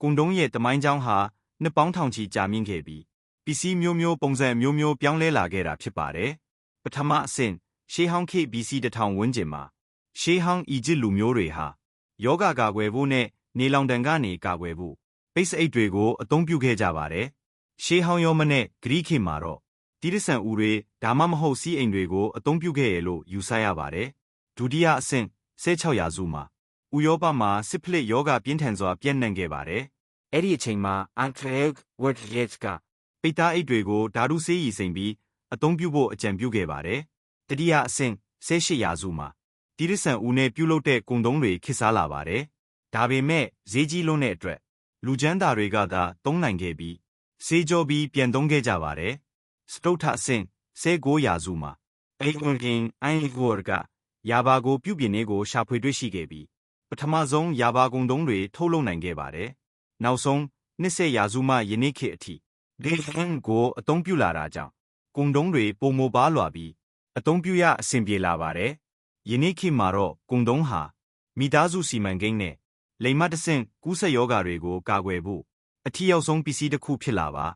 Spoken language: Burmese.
ကုန်တုံးရဲ့တမိုင်းကြောင်းဟာနှစ်ပေါင်းထောင်ချီကြာမြင့်ခဲ့ပြီးပစ္စည်းမျိုးမျိုးပုံစံမျိုးမျိုးပြောင်းလဲလာခဲ့တာဖြစ်ပါတယ်ပထမအဆင့်ရှေးဟောင်းခေတ် BC 1000ဝန်းကျင်မှာရှေးဟောင်းအီဂျစ်လူမျိုးတွေဟာယောဂကာကွယ်ဖို့နဲ့နေလောင်တန်ကနေကာကွယ်ဖို့ပိတ်အိတ်တွေကိုအသုံးပြုခဲ့ကြပါတယ်ရှေးဟောင်းရောမနဲ့ဂရိခေတ်မှာတော့တိရစ္ဆာန်ဦးတွေဒါမှမဟုတ်စီးအိမ်တွေကိုအသုံးပြုခဲ့ရလို့ယူဆရပါတယ်ဒုတိယအဆင့်16ရာစုမှာဥရောပမှာစစ်ဖလစ်ယောဂပြင်းထန်စွာပြန့်နှံ့ခဲ့ပါတယ်အဲ့ဒီအချိန်မှာအန်ထရက်ဝတ်ရက်ကပိတ်သားအိတ်တွေကိုဓာတုဆေးရည်စိမ်ပြီးအသုံးပြုဖို့အကြံပြုခဲ့ပါတယ်တတိယအဆင့်18ရာစုမှာတိရစ္ဆာန်ဦးနဲ့ပြုလုပ်တဲ့ကုန်သုံးတွေခေတ်စားလာပါတယ်ဒါပေမဲ့ဈေးကြီးလွန်းတဲ့အတွက်လူချမ်းသာတွေကသာသုံးနိုင်ခဲ့ပြီးဆေးကြောပြီးပြန်သုံးခဲ့ကြပါတယ်စတုတ္ထအဆင့်19ရာစုမှာအိုင်ဂိုကယာဘာကိုပြုပြင်နေကိုရှာဖွေတွေ့ရှိခဲ့ပြီးပထမဆုံးယာဘာကုန်သုံးတွေထုတ်လုပ်နိုင်ခဲ့ပါတယ်နောက်ဆုံး20ရာစုမှယနေ့ခေတ်အထိဒေဟန်ကိုအသုံးပြုလာတာကြောင့်ကုန်တုံးတွေပုံမပါလွာပြီးအသုံးပြုရအဆင်ပြေလာပါတယ်ယနေ့ခေတ်မှာတော့ကုန်တုံးဟာမိသားစုစီမံကိန်းနဲ့လိမ်မတဆင့်ကူးစက်ရောဂါတွေကိုကာကွယ်ဖို့အထီးရောက်ဆုံးပစ္စည်းတစ်ခုဖြစ်လာပါ